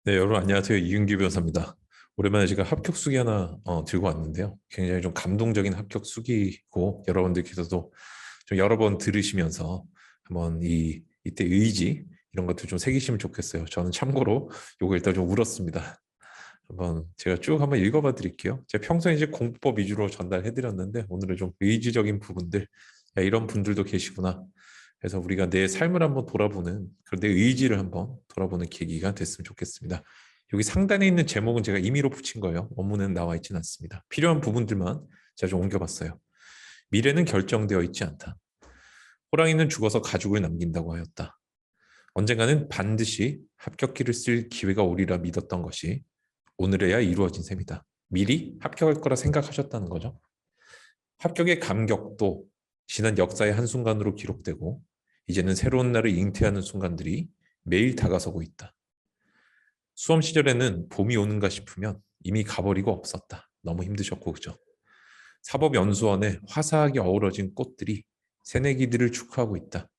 네, 여러분 안녕하세요. 이윤규 변호사입니다. 오랜만에 제가 합격 수기 하나 들고 왔는데요. 굉장히 좀 감동적인 합격 수기고 여러분들께서도 좀 여러 번 들으시면서 한번 이때 의지 이런 것들 좀 새기시면 좋겠어요. 저는 참고로 요거 일단 좀 울었습니다. 한번 제가 쭉 한번 읽어봐 드릴게요. 제가 평소에 이제 공부법 위주로 전달해 드렸는데 오늘은 좀 의지적인 부분들, 야, 이런 분들도 계시구나. 그래서 우리가 내 삶을 한번 돌아보는 그런 내 의지를 한번 돌아보는 계기가 됐으면 좋겠습니다. 여기 상단에 있는 제목은 제가 임의로 붙인 거예요. 원문은 나와 있지는 않습니다. 필요한 부분들만 제가 좀 옮겨봤어요. 미래는 결정되어 있지 않다. 호랑이는 죽어서 가죽을 남긴다고 하였다. 언젠가는 반드시 합격기를 쓸 기회가 오리라 믿었던 것이 오늘에야 이루어진 셈이다. 미리 합격할 거라 생각하셨다는 거죠. 합격의 감격도 지난 역사의 한순간으로 기록되고 이제는 새로운 날을 잉태하는 순간들이 매일 다가서고 있다. 수험 시절에는 봄이 오는가 싶으면 이미 가버리고 없었다. 너무 힘드셨고 그죠? 사법연수원에 화사하게 어우러진 꽃들이 새내기들을 축하하고 있다.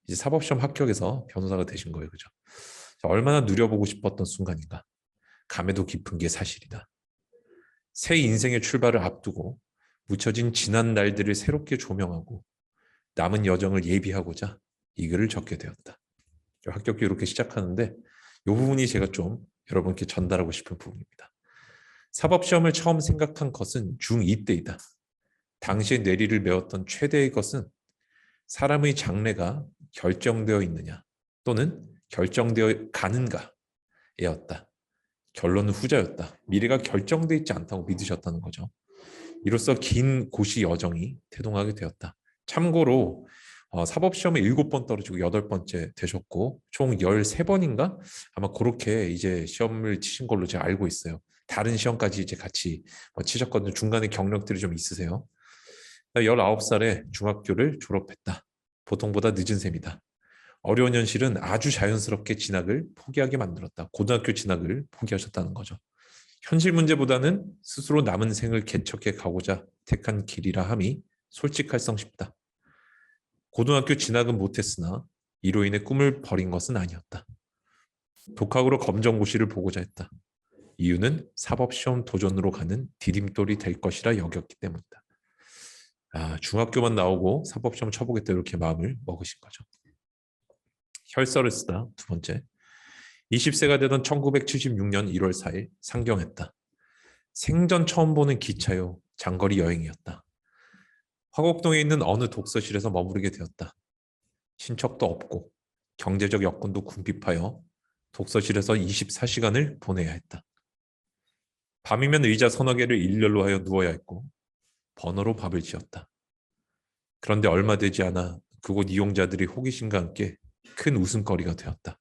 이제 사법시험 합격해서 변호사가 되신 거예요. 그죠? 얼마나 누려보고 싶었던 순간인가. 감회도 깊은 게 사실이다. 새 인생의 출발을 앞두고 묻혀진 지난 날들을 새롭게 조명하고 남은 여정을 예비하고자 이 글을 적게 되었다. 합격기 이렇게 시작하는데 이 부분이 제가 좀 여러분께 전달하고 싶은 부분입니다. 사법시험을 처음 생각한 것은 중2 때이다. 당시에 뇌리를 메웠던 최대의 것은 사람의 장래가 결정되어 있느냐 또는 결정되어 가는가였다. 결론은 후자였다. 미래가 결정되어 있지 않다고 믿으셨다는 거죠. 이로써 긴 고시 여정이 태동하게 되었다. 참고로 사법시험에 7번 떨어지고 8번째 되셨고 총 13번인가? 아마 그렇게 이제 시험을 치신 걸로 제가 알고 있어요. 다른 시험까지 이제 같이 치셨거든요. 중간에 경력들이 좀 있으세요. 19살에 중학교를 졸업했다. 보통보다 늦은 셈이다. 어려운 현실은 아주 자연스럽게 진학을 포기하게 만들었다. 고등학교 진학을 포기하셨다는 거죠. 현실 문제보다는 스스로 남은 생을 개척해 가고자 택한 길이라 함이 솔직할성 싶다. 고등학교 진학은 못했으나 이로 인해 꿈을 버린 것은 아니었다. 독학으로 검정고시를 보고자 했다. 이유는 사법시험 도전으로 가는 디딤돌이 될 것이라 여겼기 때문이다. 중학교만 나오고 사법시험 쳐보겠다 이렇게 마음을 먹으신 거죠. 혈서를 쓰다 두 번째. 20세가 되던 1976년 1월 4일 상경했다. 생전 처음 보는 기차요. 장거리 여행이었다. 화곡동에 있는 어느 독서실에서 머무르게 되었다. 친척도 없고 경제적 여건도 궁핍하여 독서실에서 24시간을 보내야 했다. 밤이면 의자 서너 개를 일렬로 하여 누워야 했고 번호로 밥을 지었다. 그런데 얼마 되지 않아 그곳 이용자들이 호기심과 함께 큰 웃음거리가 되었다.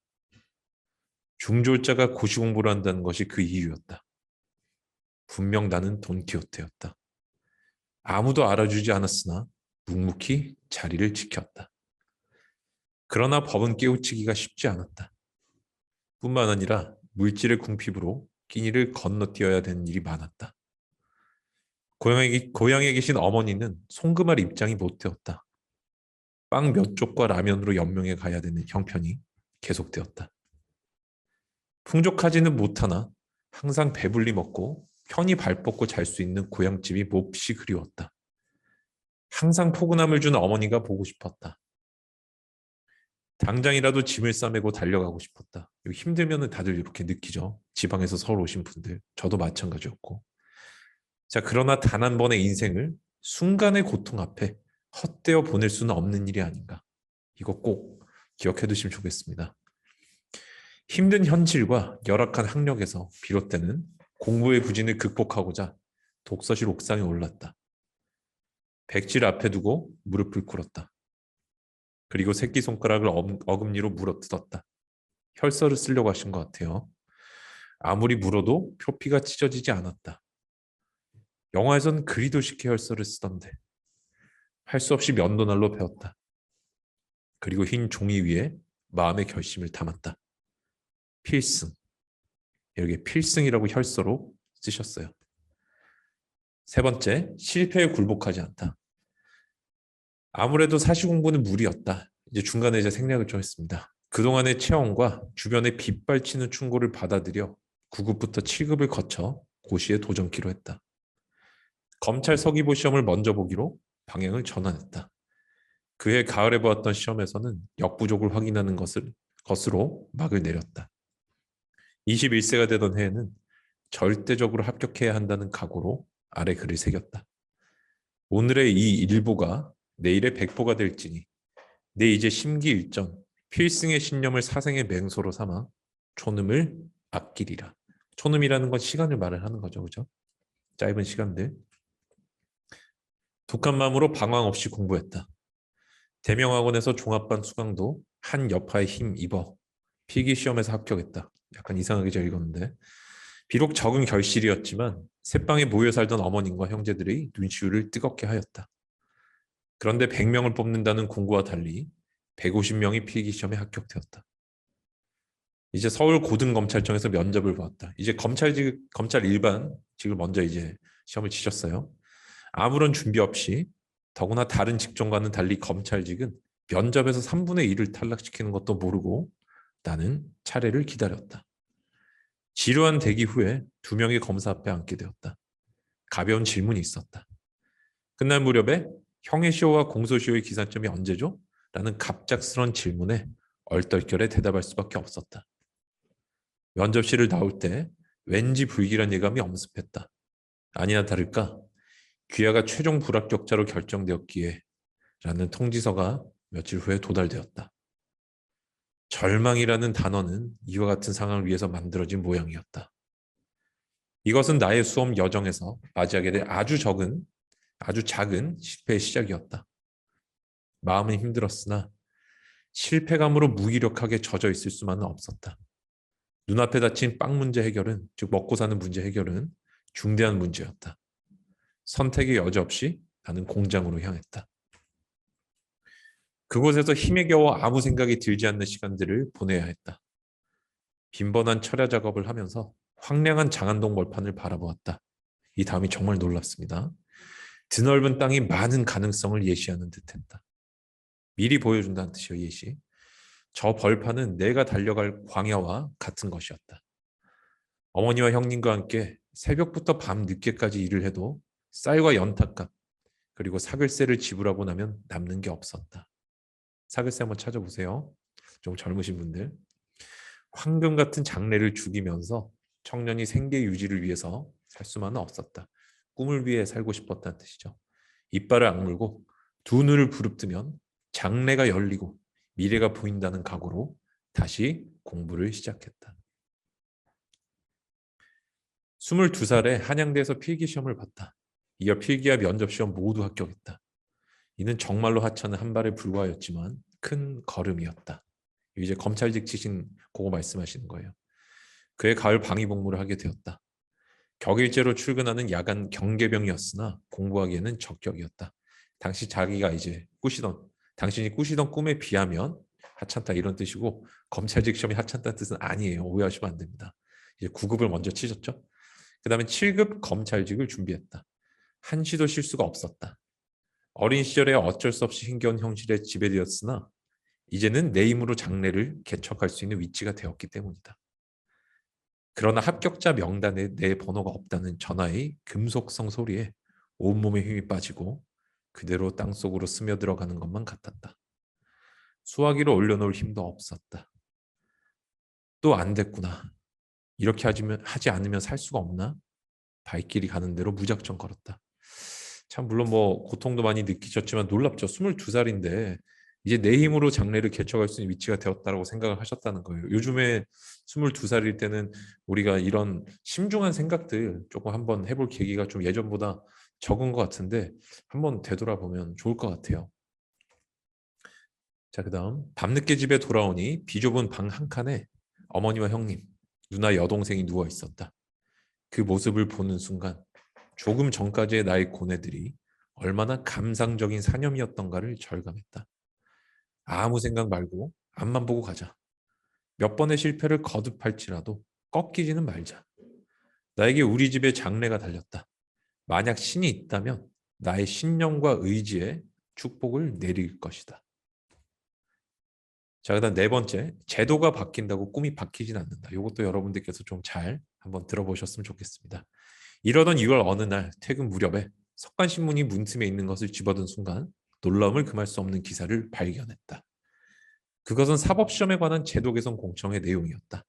중졸자가 고시 공부를 한다는 것이 그 이유였다. 분명 나는 돈키호테였다. 아무도 알아주지 않았으나 묵묵히 자리를 지켰다. 그러나 법은 깨우치기가 쉽지 않았다. 뿐만 아니라 물질의 궁핍으로 끼니를 건너뛰어야 되는 일이 많았다. 고향에 계신 어머니는 송금할 입장이 못 되었다. 빵 몇 쪽과 라면으로 연명해 가야 되는 형편이 계속되었다. 풍족하지는 못하나 항상 배불리 먹고 편히 발 뻗고 잘 수 있는 고향집이 몹시 그리웠다. 항상 포근함을 준 어머니가 보고 싶었다. 당장이라도 짐을 싸매고 달려가고 싶었다. 힘들면 다들 이렇게 느끼죠. 지방에서 서울 오신 분들. 저도 마찬가지였고. 자, 그러나 단 한 번의 인생을 순간의 고통 앞에 헛되어 보낼 수는 없는 일이 아닌가. 이거 꼭 기억해 두시면 좋겠습니다. 힘든 현실과 열악한 학력에서 비롯되는 공부의 부진을 극복하고자 독서실 옥상에 올랐다. 백지를 앞에 두고 무릎을 꿇었다. 그리고 새끼손가락을 어금니로 물어뜯었다. 혈서를 쓰려고 하신 것 같아요. 아무리 물어도 표피가 찢어지지 않았다. 영화에선 그리도 쉽게 혈서를 쓰던데 할 수 없이 면도날로 배웠다. 그리고 흰 종이 위에 마음의 결심을 담았다. 필승. 이렇게 필승이라고 혈서로 쓰셨어요. 세 번째, 실패에 굴복하지 않다. 아무래도 사시 공부는 무리였다. 이제 중간에 생략을 좀 했습니다. 그동안의 체험과 주변의 빗발치는 충고를 받아들여 9급부터 7급을 거쳐 고시에 도전키로 했다. 검찰 서기보 시험을 먼저 보기로 방향을 전환했다. 그해 가을에 보았던 시험에서는 역부족을 확인하는 것으로 막을 내렸다. 21세가 되던 해에는 절대적으로 합격해야 한다는 각오로 아래 글을 새겼다. 오늘의 이 일보가 내일의 백보가 될지니 내 이제 심기일전 필승의 신념을 사생의 맹소로 삼아 촌음을 아끼리라. 촌음이라는 건 시간을 말을 하는 거죠. 그죠? 짧은 시간들. 독한 마음으로 방황 없이 공부했다. 대명학원에서 종합반 수강도 한 여파에 힘입어 필기시험에서 합격했다. 약간 이상하게 잘 읽었는데 비록 적은 결실이었지만 새방에 모여 살던 어머님과 형제들의 눈시울을 뜨겁게 하였다. 그런데 100명을 뽑는다는 공고와 달리 150명이 필기시험에 합격되었다. 이제 서울 고등검찰청에서 면접을 보았다. 이제 검찰 일반직을 먼저 이제 시험을 치셨어요. 아무런 준비 없이 더구나 다른 직종과는 달리 검찰직은 면접에서 3분의 1을 탈락시키는 것도 모르고 나는 차례를 기다렸다. 지루한 대기 후에 2명의 검사 앞에 앉게 되었다. 가벼운 질문이 있었다. 끝날 무렵에 형해시효와 공소시효의 기산점이 언제죠? 라는 갑작스런 질문에 얼떨결에 대답할 수밖에 없었다. 면접실을 나올 때 왠지 불길한 예감이 엄습했다. 아니나 다를까 귀하가 최종 불합격자로 결정되었기에 라는 통지서가 며칠 후에 도달되었다. 절망이라는 단어는 이와 같은 상황을 위해서 만들어진 모양이었다. 이것은 나의 수험 여정에서 맞이하게 될 아주 작은 실패의 시작이었다. 마음은 힘들었으나 실패감으로 무기력하게 젖어 있을 수만은 없었다. 눈앞에 닥친 빵 문제 해결은, 즉 먹고 사는 문제 해결은 중대한 문제였다. 선택의 여지 없이 나는 공장으로 향했다. 그곳에서 힘에 겨워 아무 생각이 들지 않는 시간들을 보내야 했다. 빈번한 철야 작업을 하면서 황량한 장안동 벌판을 바라보았다. 이 다음이 정말 놀랍습니다. 드넓은 땅이 많은 가능성을 예시하는 듯했다. 미리 보여준다는 뜻이요, 예시. 저 벌판은 내가 달려갈 광야와 같은 것이었다. 어머니와 형님과 함께 새벽부터 밤 늦게까지 일을 해도 쌀과 연탄값 그리고 사글세를 지불하고 나면 남는 게 없었다. 사글세 한번 찾아보세요. 좀 젊으신 분들. 황금 같은 장래를 죽이면서 청년이 생계 유지를 위해서 살 수만은 없었다. 꿈을 위해 살고 싶었다는 뜻이죠. 이빨을 악물고 두 눈을 부릅뜨면 장래가 열리고 미래가 보인다는 각오로 다시 공부를 시작했다. 22살에 한양대에서 필기시험을 봤다. 이어 필기와 면접시험 모두 합격했다. 이는 정말로 하찮은 한 발에 불과하였지만 큰 걸음이었다. 이제 검찰직 지신 그거 말씀하시는 거예요. 그해 가을 방위복무를 하게 되었다. 격일제로 출근하는 야간 경계병이었으나 공부하기에는 적격이었다. 당신이 꾸시던 꿈에 비하면 하찮다 이런 뜻이고 검찰직 시험이 하찮다는 뜻은 아니에요. 오해하시면 안 됩니다. 이제 9급을 먼저 치셨죠. 그 다음에 7급 검찰직을 준비했다. 한시도 실수가 없었다. 어린 시절에 어쩔 수 없이 힘겨운 형실에 지배되었으나 이제는 내 힘으로 장래를 개척할 수 있는 위치가 되었기 때문이다. 그러나 합격자 명단에 내 번호가 없다는 전하의 금속성 소리에 온몸에 힘이 빠지고 그대로 땅속으로 스며들어가는 것만 같았다. 수화기로 올려놓을 힘도 없었다. 또 안 됐구나. 이렇게 하지 않으면 살 수가 없나? 발길이 가는 대로 무작정 걸었다. 참 물론 뭐 고통도 많이 느끼셨지만 놀랍죠. 22살인데 이제 내 힘으로 장래를 개척할 수 있는 위치가 되었다고 생각을 하셨다는 거예요. 요즘에 22살일 때는 우리가 이런 심중한 생각들 조금 한번 해볼 계기가 좀 예전보다 적은 것 같은데 한번 되돌아보면 좋을 것 같아요. 자, 그다음 밤늦게 집에 돌아오니 비좁은 방 한 칸에 어머니와 형님, 누나 여동생이 누워 있었다. 그 모습을 보는 순간 조금 전까지의 나의 고뇌들이 얼마나 감상적인 사념이었던가를 절감했다. 아무 생각 말고 앞만 보고 가자. 몇 번의 실패를 거듭할지라도 꺾이지는 말자. 나에게 우리 집의 장래가 달렸다. 만약 신이 있다면 나의 신념과 의지에 축복을 내릴 것이다. 자, 그다음 네 번째, 제도가 바뀐다고 꿈이 바뀌진 않는다. 이것도 여러분들께서 좀 잘 한번 들어보셨으면 좋겠습니다. 이러던 6월 어느 날 퇴근 무렵에 석간신문이 문틈에 있는 것을 집어든 순간 놀라움을 금할 수 없는 기사를 발견했다. 그것은 사법시험에 관한 제도 개선 공청회 내용이었다.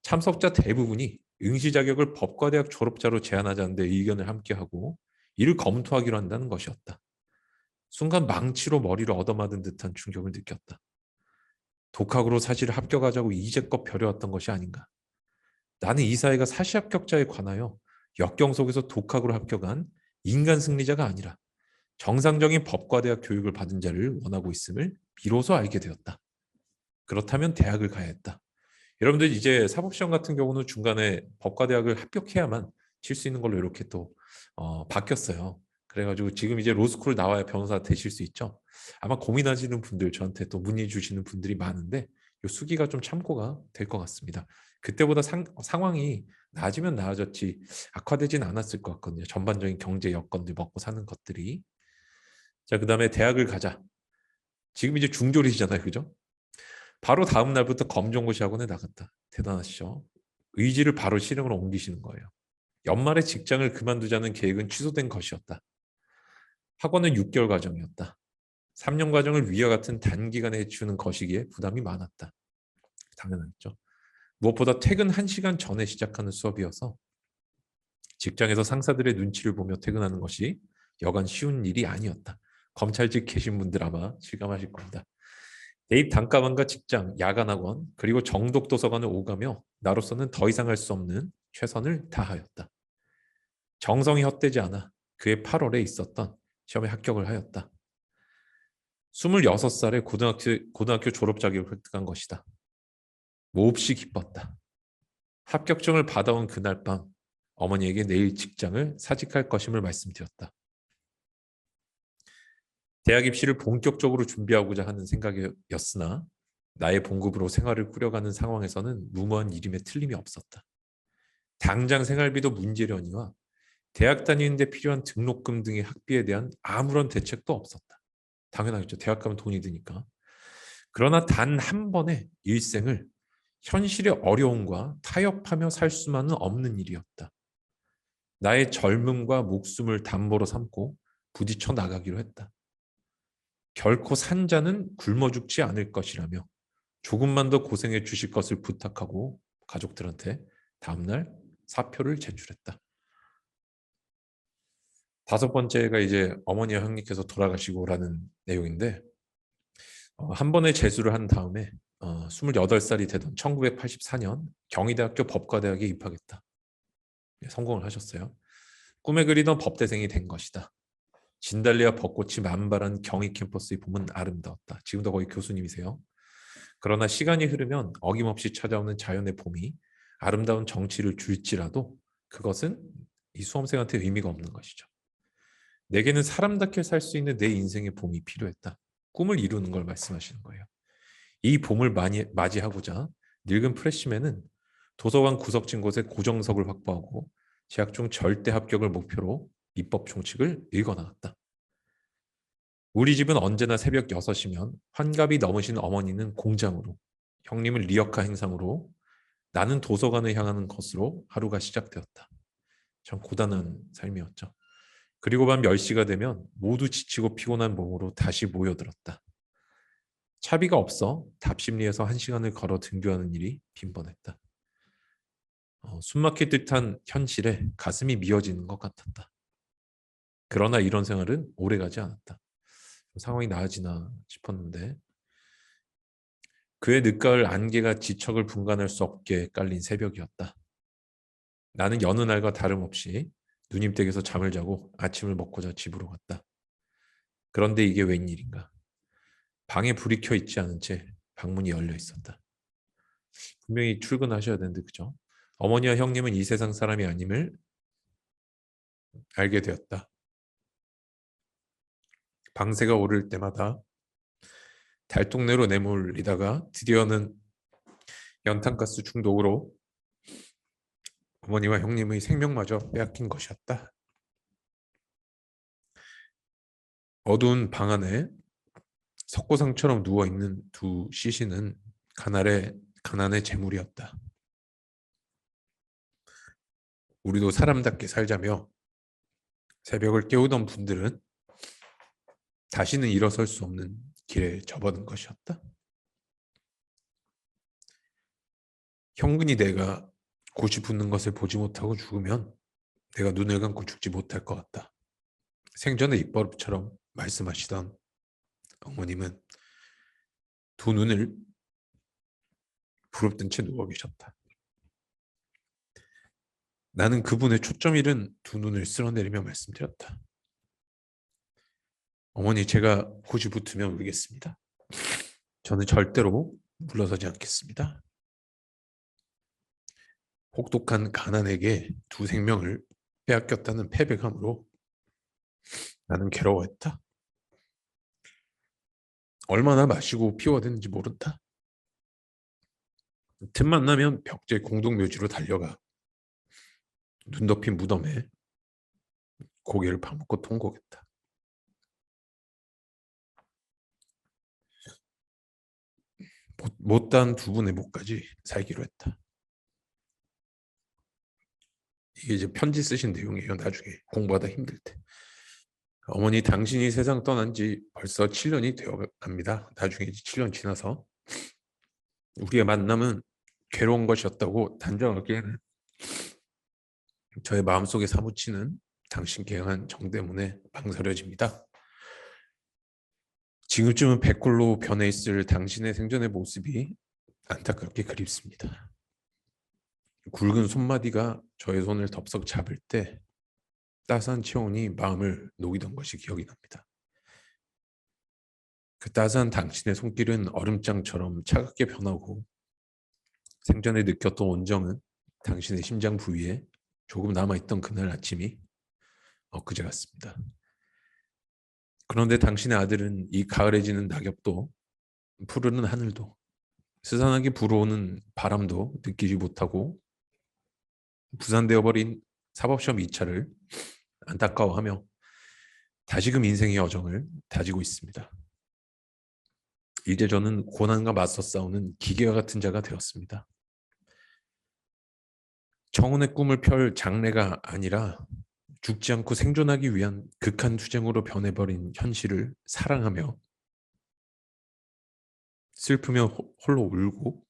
참석자 대부분이 응시 자격을 법과대학 졸업자로 제한하자는 데 의견을 함께하고 이를 검토하기로 한다는 것이었다. 순간 망치로 머리를 얻어맞은 듯한 충격을 느꼈다. 독학으로 사실을 합격하자고 이제껏 벼려왔던 것이 아닌가. 나는 이 사회가 사시 합격자에 관하여 역경 속에서 독학으로 합격한 인간 승리자가 아니라 정상적인 법과대학 교육을 받은 자를 원하고 있음을 비로소 알게 되었다. 그렇다면 대학을 가야 했다. 여러분들 이제 사법시험 같은 경우는 중간에 법과대학을 합격해야만 칠 수 있는 걸로 이렇게 또 바뀌었어요. 그래가지고 지금 이제 로스쿨 나와야 변호사 되실 수 있죠. 아마 고민하시는 분들 저한테 또 문의 주시는 분들이 많은데 이 수기가 좀 참고가 될 것 같습니다. 그때보다 상황이 나아지면 나아졌지 악화되진 않았을 것 같거든요. 전반적인 경제 여건들 먹고 사는 것들이. 자, 그다음에 대학을 가자. 지금 이제 중졸이시잖아요, 그죠? 바로 다음 날부터 검정고시 학원에 나갔다. 대단하시죠? 의지를 바로 실행으로 옮기시는 거예요. 연말에 직장을 그만두자는 계획은 취소된 것이었다. 학원은 6개월 과정이었다. 3년 과정을 위와 같은 단기간에 해치우는 것이기에 부담이 많았다. 당연하죠. 무엇보다 퇴근 1시간 전에 시작하는 수업이어서 직장에서 상사들의 눈치를 보며 퇴근하는 것이 여간 쉬운 일이 아니었다. 검찰직 계신 분들 아마 실감하실 겁니다. 대입 단과반과 직장, 야간학원, 그리고 정독 도서관을 오가며 나로서는 더 이상 할 수 없는 최선을 다하였다. 정성이 헛되지 않아 그해 8월에 있었던 시험에 합격을 하였다. 26살에 고등학교 졸업 자격을 획득한 것이다. 몹시 기뻤다. 합격증을 받아온 그날 밤 어머니에게 내일 직장을 사직할 것임을 말씀드렸다. 대학 입시를 본격적으로 준비하고자 하는 생각이었으나 나의 봉급으로 생활을 꾸려가는 상황에서는 무모한 일임에 틀림이 없었다. 당장 생활비도 문제려니와 대학 다니는 데 필요한 등록금 등의 학비에 대한 아무런 대책도 없었다. 당연하겠죠. 대학 가면 돈이 드니까. 그러나 단 한 번의 일생을 현실의 어려움과 타협하며 살 수만은 없는 일이었다. 나의 젊음과 목숨을 담보로 삼고 부딪혀 나가기로 했다. 결코 산자는 굶어 죽지 않을 것이라며 조금만 더 고생해 주실 것을 부탁하고 가족들한테 다음날 사표를 제출했다. 다섯 번째가 이제 어머니와 형님께서 돌아가시고라는 내용인데 한 번의 재수를 한 다음에 28살이 되던 1984년 경희대학교 법과대학에 입학했다. 성공을 하셨어요. 꿈에 그리던 법대생이 된 것이다. 진달래와 벚꽃이 만발한 경희 캠퍼스의 봄은 아름다웠다. 지금도 거의 교수님이세요. 그러나 시간이 흐르면 어김없이 찾아오는 자연의 봄이 아름다운 정취를 줄지라도 그것은 이 수험생한테 의미가 없는 것이죠. 내게는 사람답게 살 수 있는 내 인생의 봄이 필요했다. 꿈을 이루는 걸 말씀하시는 거예요. 이 봄을 맞이하고자 늙은 프레시맨은 도서관 구석진 곳에 고정석을 확보하고 재학 중 절대 합격을 목표로 입법 총칙을 읽어나갔다. 우리 집은 언제나 새벽 6시면 환갑이 넘으신 어머니는 공장으로, 형님은 리어카 행상으로, 나는 도서관을 향하는 것으로 하루가 시작되었다. 참 고단한 삶이었죠. 그리고 밤 10시가 되면 모두 지치고 피곤한 몸으로 다시 모여들었다. 차비가 없어 답심리에서 1시간을 걸어 등교하는 일이 빈번했다. 숨막힐 듯한 현실에 가슴이 미어지는 것 같았다. 그러나 이런 생활은 오래가지 않았다. 상황이 나아지나 싶었는데 그의 늦가을 안개가 지척을 분간할 수 없게 깔린 새벽이었다. 나는 여느 날과 다름없이 누님댁에서 잠을 자고 아침을 먹고자 집으로 갔다. 그런데 이게 웬일인가. 방에 불이 켜 있지 않은 채 방문이 열려 있었다. 분명히 출근하셔야 되는데 그죠? 어머니와 형님은 이 세상 사람이 아님을 알게 되었다. 방새가 오를 때마다 달동네로 내몰리다가 드디어는 연탄가스 중독으로 어머니와 형님의 생명마저 빼앗긴 것이었다. 어두운 방 안에 석고상처럼 누워있는 두 시신은 가난의 재물이었다. 우리도 사람답게 살자며 새벽을 깨우던 분들은 다시는 일어설 수 없는 길에 접어든 것이었다. 형근이 내가 곧이 붙는 것을 보지 못하고 죽으면 내가 눈을 감고 죽지 못할 것 같다. 생전에 입버릇처럼 말씀하시던 어머님은 두 눈을 부릅뜬 채 누워 계셨다. 나는 그분의 초점 잃은 두 눈을 쓸어내리며 말씀드렸다. 어머니, 제가 곧이 붙으면 울겠습니다. 저는 절대로 물러서지 않겠습니다. 혹독한 가난에게 두 생명을 빼앗겼다는 패배감으로 나는 괴로워했다. 얼마나 마시고 피워댔는지 모른다. 틈만 나면 벽제 공동묘지로 달려가 눈 덮인 무덤에 고개를 파묻고 통곡했다. 못다한 두 분의 목까지 살기로 했다. 이게 이제 편지 쓰신 내용이에요. 나중에 공부하다 힘들 때. 어머니, 당신이 세상 떠난 지 벌써 7년이 되어 갑니다. 나중에 이제 7년 지나서 우리의 만남은 괴로운 것이었다고 단정하기에는 저의 마음속에 사무치는 당신께 향한 정 때문에 망설여집니다. 지금쯤은 백골로 변해 있을 당신의 생전의 모습이 안타깝게 그립습니다. 굵은 손마디가 저의 손을 덥석 잡을 때 따스한 체온이 마음을 녹이던 것이 기억이 납니다. 그 따스한 당신의 손길은 얼음장처럼 차갑게 변하고 생전에 느꼈던 온정은 당신의 심장 부위에 조금 남아있던 그날 아침이 엊그제 같습니다. 그런데 당신의 아들은 이 가을에 지는 낙엽도 푸르른 하늘도 스산하게 불어오는 바람도 느끼지 못하고 부산되어 버린 사법시험 2차를 안타까워하며 다시금 인생의 여정을 다지고 있습니다. 이제 저는 고난과 맞서 싸우는 기계와 같은 자가 되었습니다. 청운의 꿈을 펼 장래가 아니라 죽지 않고 생존하기 위한 극한 투쟁으로 변해버린 현실을 사랑하며 슬프며 홀로 울고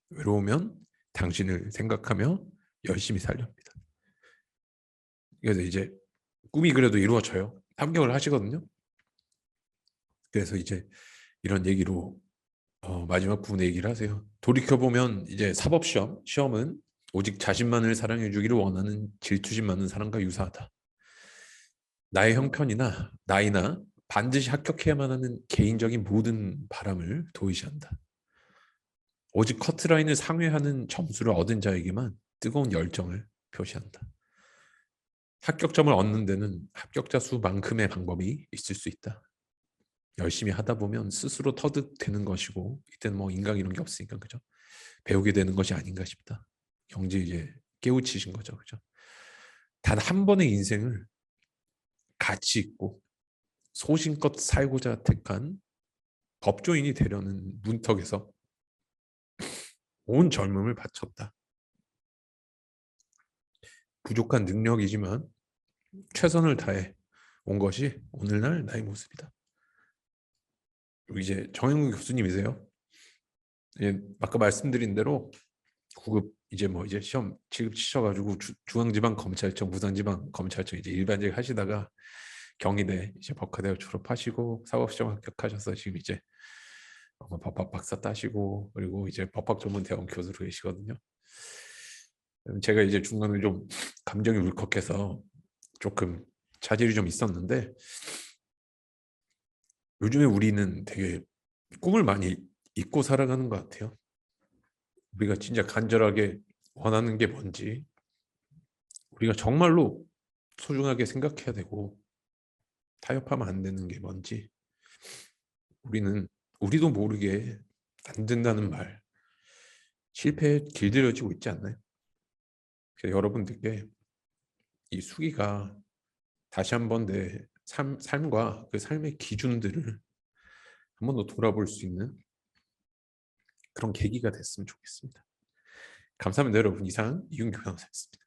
외로우면 당신을 생각하며 열심히 살렵니다. 그래서 이제 꿈이 그래도 이루어져요. 합격을 하시거든요. 그래서 이제 이런 얘기로 마지막 부분의 얘기를 하세요. 돌이켜보면 이제 시험은 오직 자신만을 사랑해주기를 원하는 질투심 많은 사람과 유사하다. 나의 형편이나 나이나 반드시 합격해야만 하는 개인적인 모든 바람을 도외시한다. 오직 커트라인을 상회하는 점수를 얻은 자에게만 뜨거운 열정을 표시한다. 합격점을 얻는 데는 합격자 수만큼의 방법이 있을 수 있다. 열심히 하다 보면 스스로 터득되는 것이고 이때는 뭐 인강 이런 게 없으니까 그죠? 배우게 되는 것이 아닌가 싶다. 경제 이제 깨우치신 거죠, 그죠? 단 한 번의 인생을 가치 있고 소신껏 살고자 택한 법조인이 되려는 문턱에서 온 젊음을 바쳤다. 부족한 능력이지만 최선을 다해 온 것이 오늘날 나의 모습이다. 그리고 이제 정영국 교수님이세요. 예, 아까 말씀드린 대로 구급 이제 뭐 이제 시험 지급 치셔가지고 중앙지방검찰청, 부산지방검찰청 이제 일반직 하시다가 경희대 이제 법과대학 졸업하시고 사법시험 합격하셔서 지금 이제 법학 박사 따시고 그리고 이제 법학전문대학원 교수로 계시거든요. 제가 이제 중간에 좀 감정이 울컥해서 조금 자질이 좀 있었는데 요즘에 우리는 되게 꿈을 많이 잊고 살아가는 것 같아요. 우리가 진짜 간절하게 원하는 게 뭔지 우리가 정말로 소중하게 생각해야 되고 타협하면 안 되는 게 뭔지 우리도 모르게 안 된다는 말 실패에 길들여지고 있지 않나요? 그래서 여러분들께 이 수기가 다시 한번 내 삶과 그 삶의 기준들을 한 번 더 돌아볼 수 있는 그런 계기가 됐으면 좋겠습니다. 감사합니다, 여러분. 이상 이윤규 변호사였습니다.